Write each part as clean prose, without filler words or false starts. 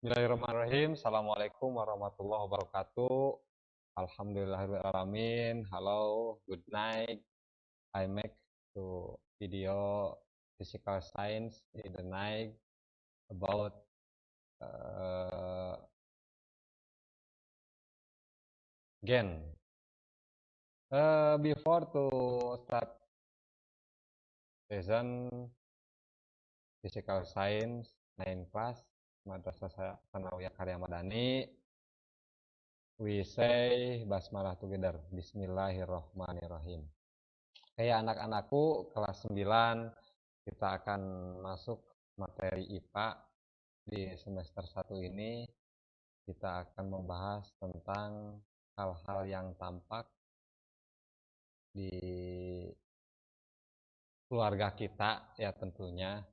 Bismillahirrahmanirrahim. Assalamualaikum warahmatullahi wabarakatuh. Alhamdulillahirrahmanirrahim. Hello, good night. I make to video physical science in the night about uh, gain. Before to start lesson physical science 9 class Madrasah Sanawiyah Karya Madani, we say basmalah together. Bismillahirrahmanirrahim. Kayak anak-anakku kelas 9, kita akan masuk materi IPA di semester 1 ini. Kita akan membahas tentang hal-hal yang tampak di keluarga kita ya tentunya.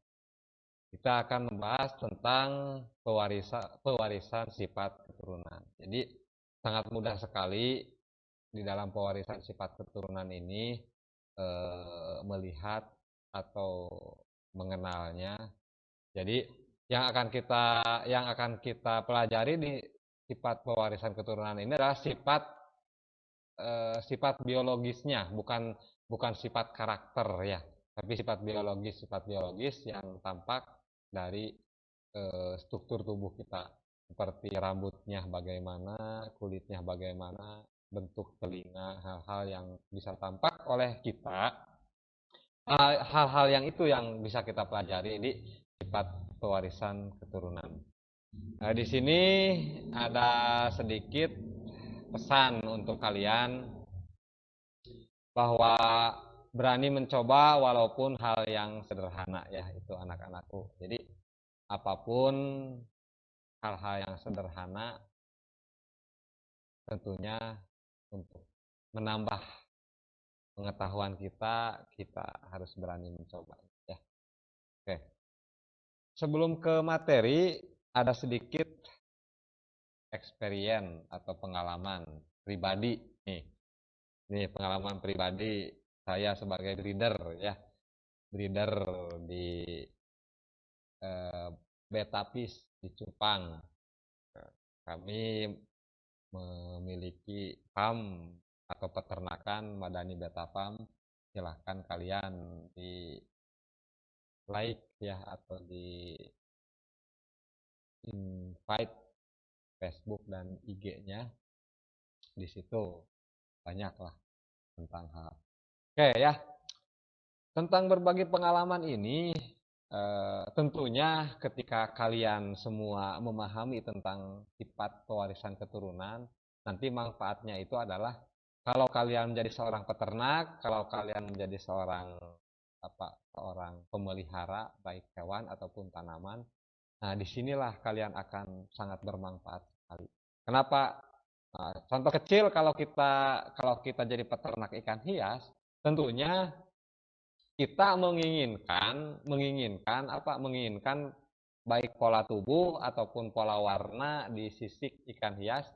Kita akan membahas tentang pewarisan sifat keturunan. Jadi sangat mudah sekali di dalam pewarisan sifat keturunan ini melihat atau mengenalnya. Jadi yang akan kita pelajari di sifat pewarisan keturunan ini adalah sifat biologisnya, bukan sifat karakter ya, tapi sifat biologis yang tampak dari struktur tubuh kita, seperti rambutnya bagaimana, kulitnya bagaimana, bentuk telinga, hal-hal yang bisa tampak oleh kita. Hal-hal yang itu yang bisa kita pelajari di sifat pewarisan keturunan. Nah, di sini ada sedikit pesan untuk kalian bahwa berani mencoba walaupun hal yang sederhana ya, itu anak-anakku. Jadi apapun hal-hal yang sederhana tentunya untuk menambah pengetahuan kita harus berani mencoba ya. Oke. Sebelum ke materi, ada sedikit experience atau pengalaman pribadi nih. Ini pengalaman pribadi saya sebagai breeder ya. Breeder di Betapis di Cupang. Kami memiliki farm atau peternakan Madani Beta Farm. Silahkan kalian di like ya atau di invite Facebook dan IG-nya. Di situ banyaklah tentang hal. Oke ya. Tentang berbagi pengalaman ini, tentunya ketika kalian semua memahami tentang sifat pewarisan keturunan, nanti manfaatnya itu adalah kalau kalian menjadi seorang peternak, kalau kalian menjadi seorang pemelihara baik hewan ataupun tanaman. Nah, disinilah kalian akan sangat bermanfaat sekali. Kenapa? Nah, contoh kecil, kalau kita jadi peternak ikan hias, tentunya kita menginginkan baik pola tubuh ataupun pola warna di sisik ikan hias.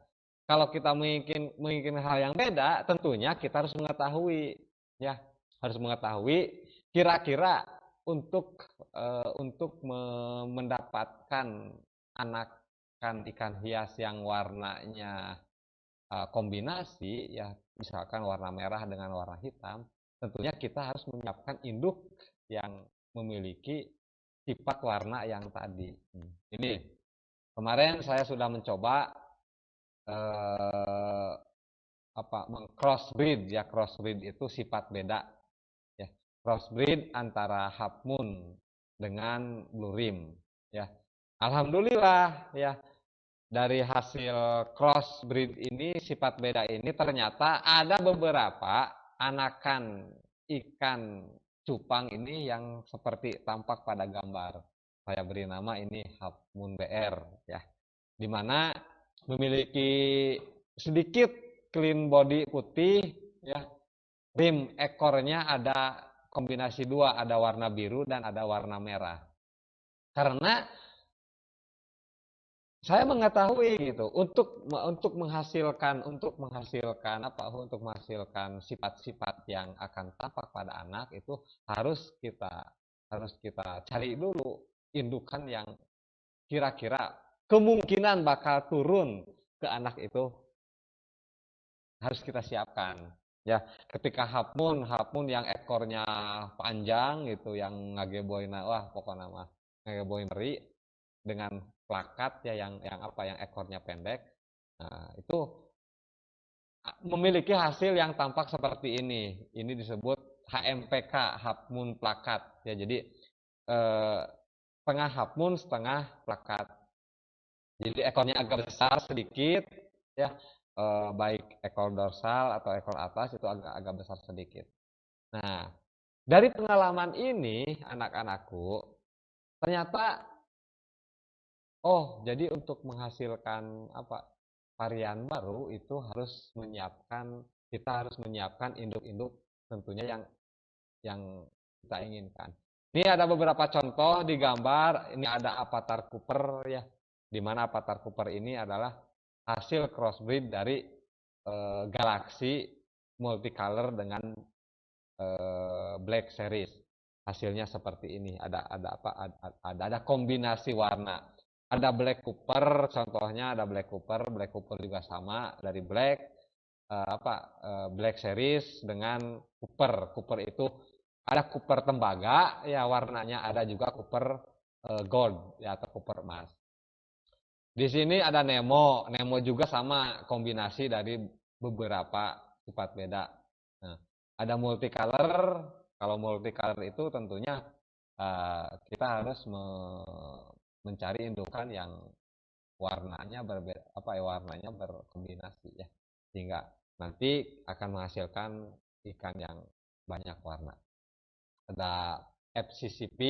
Kalau kita menginginkan hal yang beda, tentunya kita harus mengetahui ya, kira-kira untuk mendapatkan anakan ikan hias yang warnanya kombinasi ya, misalkan warna merah dengan warna hitam, tentunya kita harus menyiapkan induk yang memiliki sifat warna yang tadi. Ini kemarin saya sudah mencoba crossbreed ya. Crossbreed itu sifat beda ya. Crossbreed antara half moon dengan blue rim ya. Alhamdulillah ya, dari hasil crossbreed ini, sifat beda ini, ternyata ada beberapa anakan ikan cupang ini yang seperti tampak pada gambar. Saya beri nama ini half moon BR ya, dimana memiliki sedikit clean body putih ya. Rim ekornya ada kombinasi dua, ada warna biru dan ada warna merah. Karena saya mengetahui gitu, untuk menghasilkan sifat-sifat yang akan tampak pada anak itu harus kita cari dulu indukan yang kira-kira kemungkinan bakal turun ke anak itu harus kita siapkan. Ya, ketika hapmun yang ekornya panjang gitu, yang ngageboyna wah pokoknya mah ngageboy meri dengan plakat ya yang apa yang ekornya pendek. Nah, itu memiliki hasil yang tampak seperti ini. Ini disebut HMPK, hapmun plakat. Ya, jadi setengah hapmun, setengah plakat. Jadi ekornya agak besar sedikit, ya, baik ekor dorsal atau ekor atas itu agak besar sedikit. Nah, dari pengalaman ini anak-anakku, ternyata oh jadi untuk menghasilkan apa varian baru itu kita harus menyiapkan induk-induk tentunya yang kita inginkan. Ini ada beberapa contoh di gambar. Ini ada avatar Cooper ya, di mana avatar Cooper ini adalah hasil crossbreed dari galaksi multicolor dengan black series. Hasilnya seperti ini. Ada kombinasi warna. Ada Black Cooper, contohnya ada Black Cooper juga sama dari Black Black series dengan Cooper. Cooper itu ada Cooper tembaga ya warnanya, ada juga Cooper gold ya atau Cooper emas. Di sini ada Nemo. Nemo juga sama kombinasi dari beberapa sifat beda. Nah, ada multicolor. Kalau multicolor itu tentunya kita harus mencari indukan yang warnanya berbeda, warnanya berkombinasi ya, sehingga nanti akan menghasilkan ikan yang banyak warna. Ada FCCP,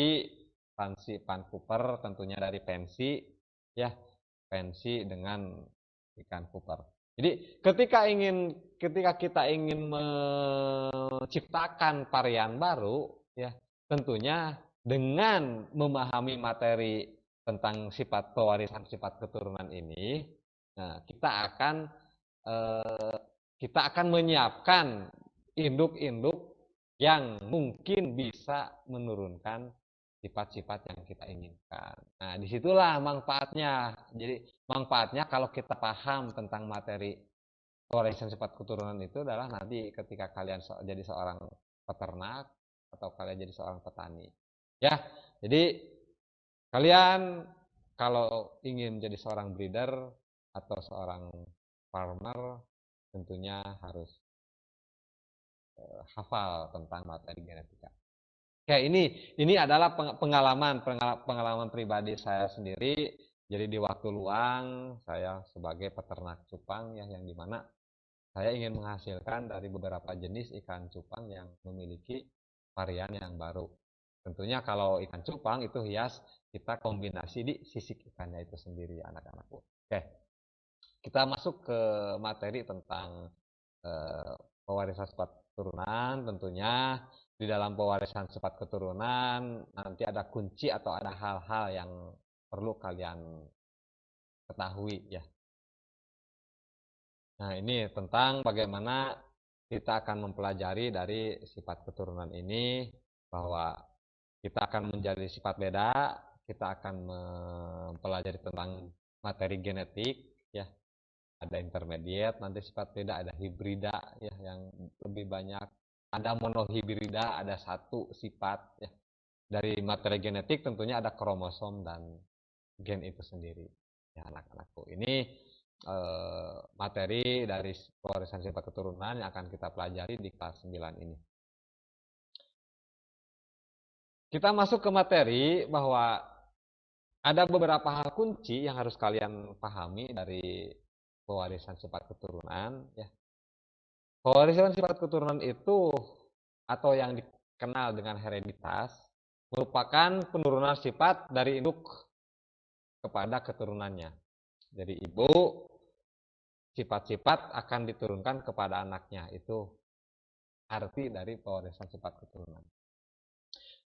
Fancy Pan Cooper, tentunya dari pensi ya, pensi dengan ikan Cooper. Jadi ketika kita ingin menciptakan varian baru ya, tentunya dengan memahami materi tentang sifat pewarisan sifat keturunan ini, nah, kita akan menyiapkan induk-induk yang mungkin bisa menurunkan sifat-sifat yang kita inginkan. Nah, disitulah manfaatnya. Jadi manfaatnya kalau kita paham tentang materi pewarisan sifat keturunan itu adalah nanti ketika kalian jadi seorang peternak atau kalian jadi seorang petani. Ya, jadi kalian kalau ingin menjadi seorang breeder atau seorang farmer tentunya harus hafal tentang materi genetika. Oke, ini adalah pengalaman pribadi saya sendiri. Jadi di waktu luang saya sebagai peternak cupang ya, yang dimana saya ingin menghasilkan dari beberapa jenis ikan cupang yang memiliki varian yang baru. Tentunya kalau ikan cupang itu hias, kita kombinasi di sisik ikannya itu sendiri anak-anakku. Oke, kita masuk ke materi tentang pewarisan sifat keturunan. Tentunya di dalam pewarisan sifat keturunan nanti ada kunci atau ada hal-hal yang perlu kalian ketahui ya. Nah, ini tentang bagaimana kita akan mempelajari dari sifat keturunan ini, bahwa kita akan menjadi sifat beda, kita akan mempelajari tentang materi genetik ya. Ada intermediate, nanti sifat beda, ada hibrida ya yang lebih banyak, ada monohibrida, ada satu sifat ya. Dari materi genetik tentunya ada kromosom dan gen itu sendiri ya anak-anakku. Ini materi dari pewarisan sifat keturunan yang akan kita pelajari di kelas 9 ini. Kita masuk ke materi bahwa ada beberapa hal kunci yang harus kalian pahami dari pewarisan sifat keturunan ya. Pewarisan sifat keturunan itu atau yang dikenal dengan hereditas merupakan penurunan sifat dari induk kepada keturunannya. Jadi ibu sifat-sifat akan diturunkan kepada anaknya, itu arti dari pewarisan sifat keturunan.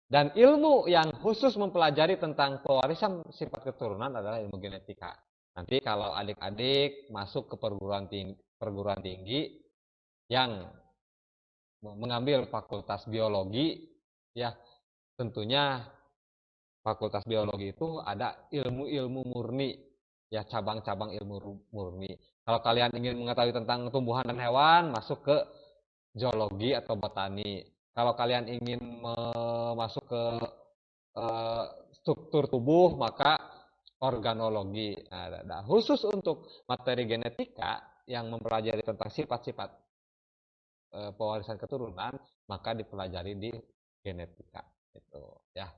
Dan ilmu yang khusus mempelajari tentang pewarisan sifat keturunan adalah ilmu genetika. Nanti kalau adik-adik masuk ke perguruan tinggi yang mengambil fakultas biologi ya, tentunya fakultas biologi itu ada ilmu-ilmu murni ya cabang-cabang ilmu murni. Kalau kalian ingin mengetahui tentang tumbuhan dan hewan, masuk ke zoologi atau botani. Kalau kalian ingin masuk ke struktur tubuh, maka organologi. Nah, khusus untuk materi genetika yang mempelajari tentang sifat-sifat pewarisan keturunan, maka dipelajari di genetika. Itu ya.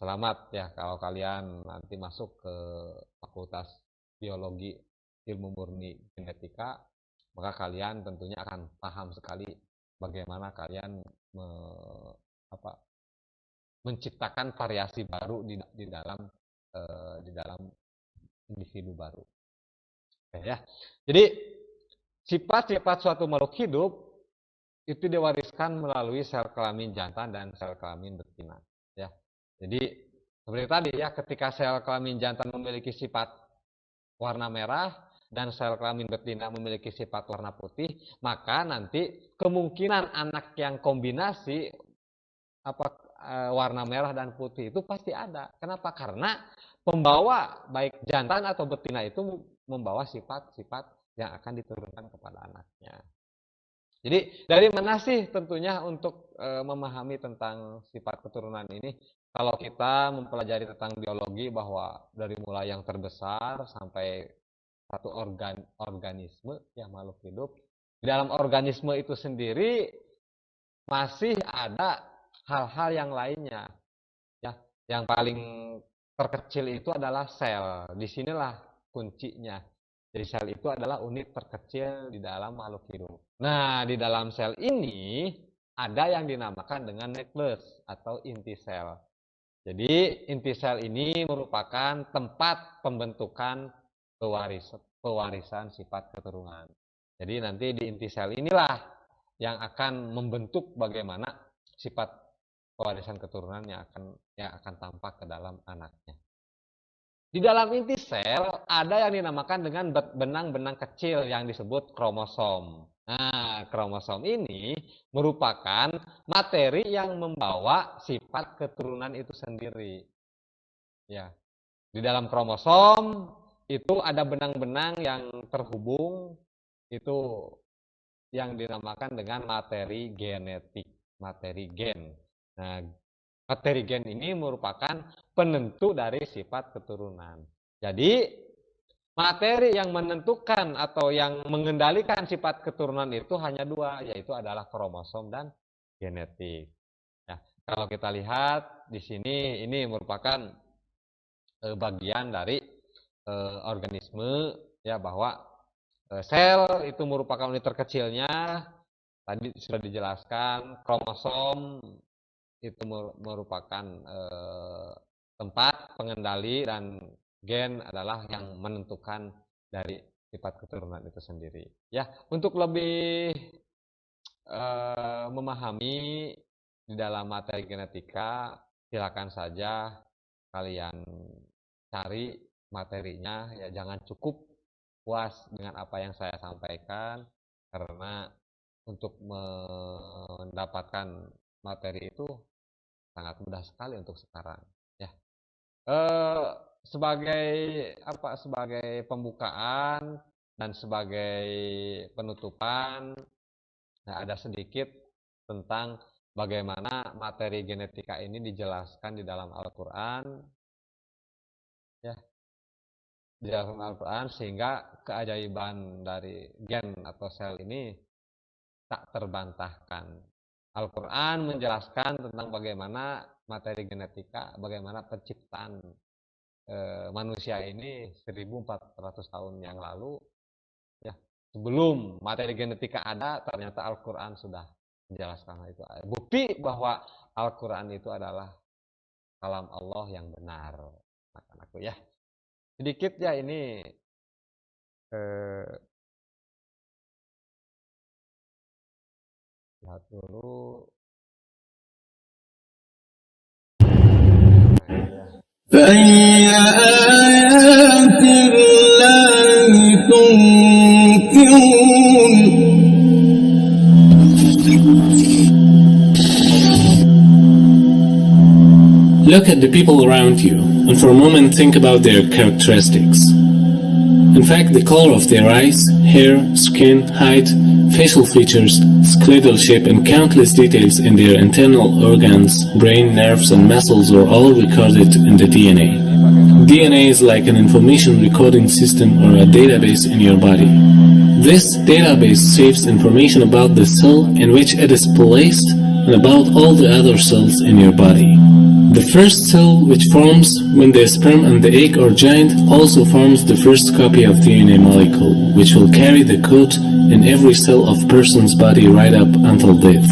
Selamat ya kalau kalian nanti masuk ke Fakultas Biologi Ilmu Murni Genetika, maka kalian tentunya akan paham sekali bagaimana kalian menciptakan variasi baru di dalam individu baru. Oke, ya. Jadi sifat-sifat suatu makhluk hidup itu diwariskan melalui sel kelamin jantan dan sel kelamin betina. Ya. Jadi seperti tadi ya, ketika sel kelamin jantan memiliki sifat warna merah dan sel kelamin betina memiliki sifat warna putih, maka nanti kemungkinan anak yang kombinasi warna merah dan putih itu pasti ada. Kenapa? Karena pembawa baik jantan atau betina itu membawa sifat-sifat yang akan diturunkan kepada anaknya. Jadi dari mana sih tentunya untuk memahami tentang sifat keturunan ini? Kalau kita mempelajari tentang biologi, bahwa dari mulai yang terbesar sampai satu organisme yang makhluk hidup, di dalam organisme itu sendiri masih ada hal-hal yang lainnya. Ya, yang paling terkecil itu adalah sel. Disinilah kuncinya. Jadi sel itu adalah unit terkecil di dalam makhluk hidup. Nah, di dalam sel ini ada yang dinamakan dengan nukleus atau inti sel. Jadi inti sel ini merupakan tempat pembentukan pewarisan sifat keturunan. Jadi nanti di inti sel inilah yang akan membentuk bagaimana sifat pewarisan keturunan yang akan tampak ke dalam anaknya. Di dalam inti sel ada yang dinamakan dengan benang-benang kecil yang disebut kromosom. Nah, kromosom ini merupakan materi yang membawa sifat keturunan itu sendiri. Ya. Di dalam kromosom itu ada benang-benang yang terhubung, itu yang dinamakan dengan materi genetik, materi gen. Nah, materi gen ini merupakan penentu dari sifat keturunan. Jadi materi yang menentukan atau yang mengendalikan sifat keturunan itu hanya dua, yaitu adalah kromosom dan genetik. Nah, kalau kita lihat di sini, ini merupakan bagian dari organisme, ya, bahwa sel itu merupakan unit terkecilnya. Tadi sudah dijelaskan, kromosom itu merupakan tempat pengendali, dan gen adalah yang menentukan dari sifat keturunan itu sendiri. Ya, untuk lebih memahami di dalam materi genetika, silakan saja kalian cari materinya. Ya, jangan cukup puas dengan apa yang saya sampaikan, karena untuk mendapatkan materi itu sangat mudah sekali untuk sekarang. Ya. Sebagai pembukaan dan sebagai penutupan, nah, ada sedikit tentang bagaimana materi genetika ini dijelaskan di dalam Al-Quran, ya, di dalam Al-Quran, sehingga keajaiban dari gen atau sel ini tak terbantahkan. Al-Quran menjelaskan tentang bagaimana materi genetika, bagaimana penciptaan manusia ini 1400 tahun yang lalu, ya, sebelum materi genetika ada, ternyata Al-Quran sudah menjelaskan itu. Bukti bahwa Al-Quran itu adalah kalam Allah yang benar. Anak-anakku, ya, sedikit ya ini lihat dulu. فأي آيات الله تنكرون. Look at the people around you and for a moment think about their characteristics. In fact, the color of their eyes, hair, skin, height, facial features, skeletal shape, and countless details in their internal organs, brain, nerves, and muscles are all recorded in the DNA. DNA is like an information recording system or a database in your body. This database saves information about the cell in which it is placed and about all the other cells in your body. The first cell, which forms when the sperm and the egg are joined, also forms the first copy of DNA molecule, which will carry the code in every cell of person's body right up until death.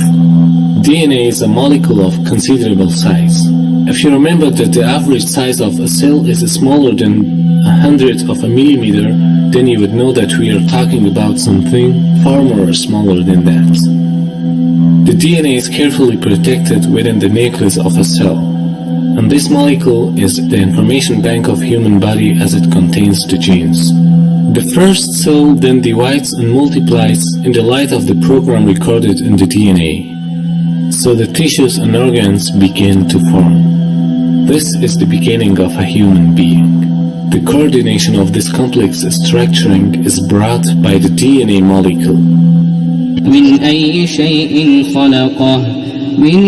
DNA is a molecule of considerable size. If you remember that the average size of a cell is smaller than 100th of a millimeter, then you would know that we are talking about something far more smaller than that. The DNA is carefully protected within the nucleus of a cell, and this molecule is the information bank of human body as it contains the genes. The first cell then divides and multiplies in the light of the program recorded in the DNA. So the tissues and organs begin to form. This is the beginning of a human being. The coordination of this complex structuring is brought by the DNA molecule. من أي شيء خلقه من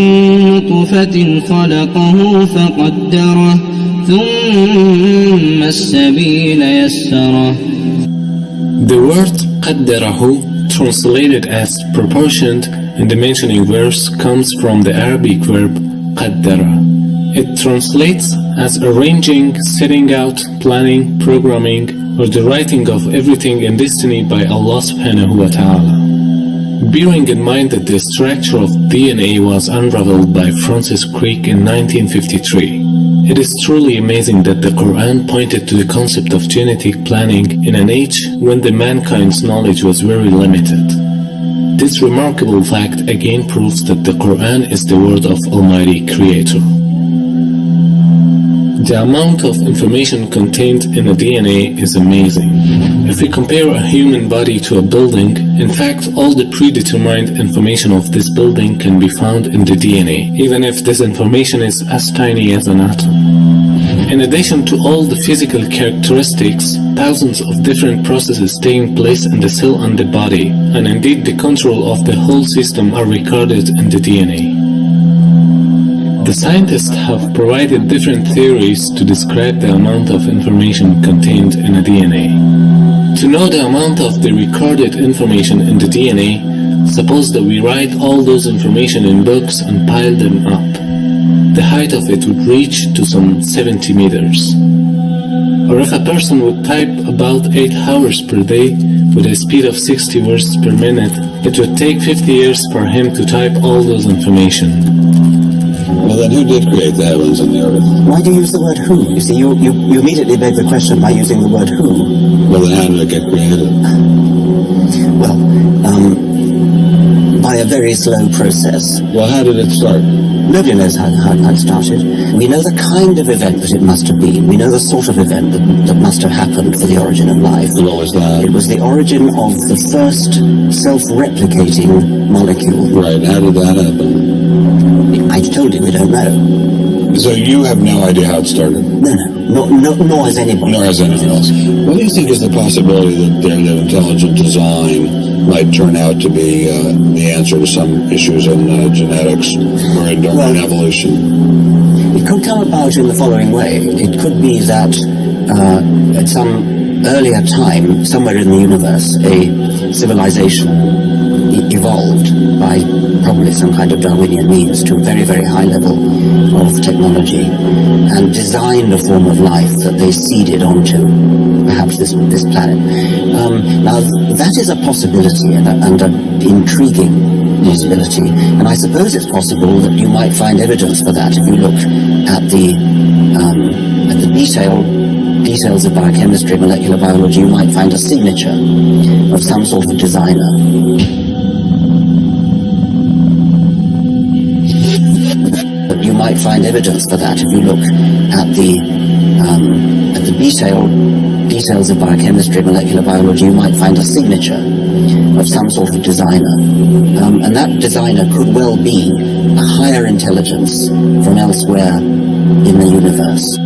نطفة خلقه فقدره ثم السبيل يسره. The word قدره, translated as proportioned in the mentioning verse, comes from the Arabic verb قدر. It translates as arranging, setting out, planning, programming, or the writing of everything in destiny by Allah subhanahu wa ta'ala. Bearing in mind that the structure of DNA was unraveled by Francis Crick in 1953, it is truly amazing that the Quran pointed to the concept of genetic planning in an age when the mankind's knowledge was very limited. This remarkable fact again proves that the Quran is the word of Almighty Creator. The amount of information contained in a DNA is amazing. If we compare a human body to a building, in fact, all the predetermined information of this building can be found in the DNA, even if this information is as tiny as an atom. In addition to all the physical characteristics, thousands of different processes taking place in the cell and the body, and indeed the control of the whole system are recorded in the DNA. The scientists have provided different theories to describe the amount of information contained in a DNA. To know the amount of the recorded information in the DNA, suppose that we write all those information in books and pile them up. The height of it would reach to some 70 meters. Or if a person would type about 8 hours per day with a speed of 60 words per minute, it would take 50 years for him to type all those information. Well, then who did create the heavens and the earth? Why do you use the word who? You see, you immediately beg the question by using the word who. Well, then how did it get created? Well, by a very slow process. Well, how did it start? Nobody knows how it started. We know the kind of event that it must have been. We know the sort of event that must have happened for the origin of life. And what was that? It was the origin of the first self-replicating molecule. Right, how did that happen? I told you we don't know. So you have no idea how it started? No, nor has anybody. Nor has anyone else. What do you think is the possibility that intelligent design might turn out to be the answer to some issues in genetics or in evolution? It could come about in the following way. It could be that at some earlier time, somewhere in the universe, a civilization evolved by probably some kind of Darwinian means to a very, very high level of technology and designed a form of life that they seeded onto perhaps this planet. Now that is a possibility and an intriguing possibility, and I suppose it's possible that you might find evidence for that if you look at the details of biochemistry, molecular biology. You might find a signature of some sort of designer. You might find evidence for that if you look at the details of biochemistry, molecular biology. You might find a signature of some sort of designer, and that designer could well be a higher intelligence from elsewhere in the universe.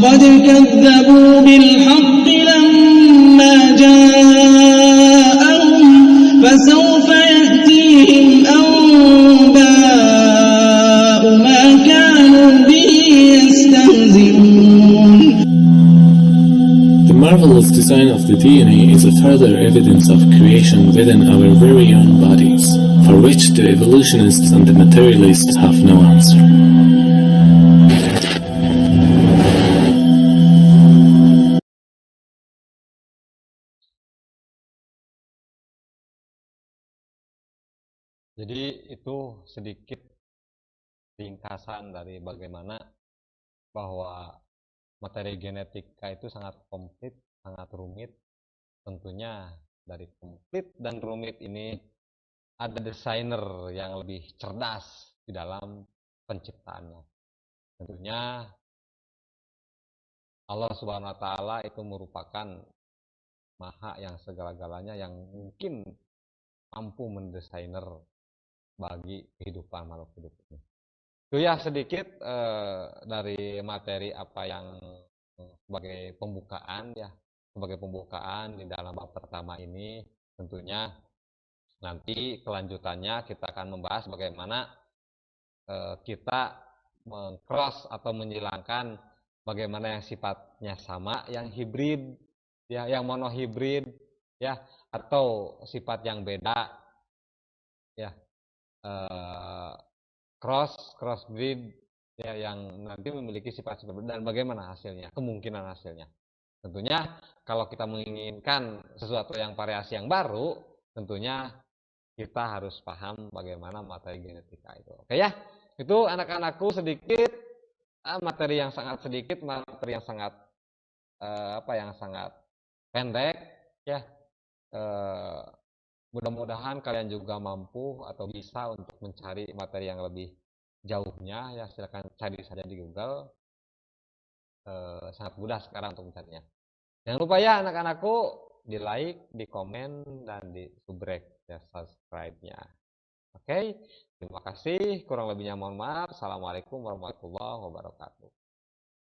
قد كذبوا بالحق لما جاءهم فسوف يأتيهم أنباء ما كانوا به يستهزئون. The marvelous design of the DNA is a further evidence of creation within our very own bodies, for which the evolutionists and the materialists have no answer. Jadi itu sedikit ringkasan dari bagaimana bahwa materi genetika itu sangat komplit, sangat rumit. Tentunya dari komplit dan rumit ini ada desainer yang lebih cerdas di dalam penciptaannya. Tentunya Allah Subhanahu wa taala itu merupakan maha yang segala-galanya yang mungkin mampu mendesainer bagi kehidupan makhluk hidup ini. Itu ya sedikit dari materi apa yang sebagai pembukaan ya, sebagai pembukaan di dalam bab pertama ini. Tentunya nanti kelanjutannya kita akan membahas bagaimana kita mengcross atau menghilangkan bagaimana yang sifatnya sama, yang hibrid ya, yang monohibrid ya, atau sifat yang beda ya, crossbreed ya, yang nanti memiliki sifat berbeda, dan bagaimana hasilnya, kemungkinan hasilnya. Tentunya kalau kita menginginkan sesuatu yang variasi yang baru, tentunya kita harus paham bagaimana materi genetika itu. Oke ya, itu anak-anakku sedikit materi yang sangat sedikit, materi yang sangat sangat pendek ya. Mudah-mudahan kalian juga mampu atau bisa untuk mencari materi yang lebih jauhnya ya. Silakan cari saja di Google, sangat mudah sekarang untuk mencarinya. Jangan lupa ya anak-anakku, di like, di komen, dan di subrek ya, subscribe-nya. Oke, terima kasih. Kurang lebihnya mohon maaf. Assalamualaikum warahmatullahi wabarakatuh.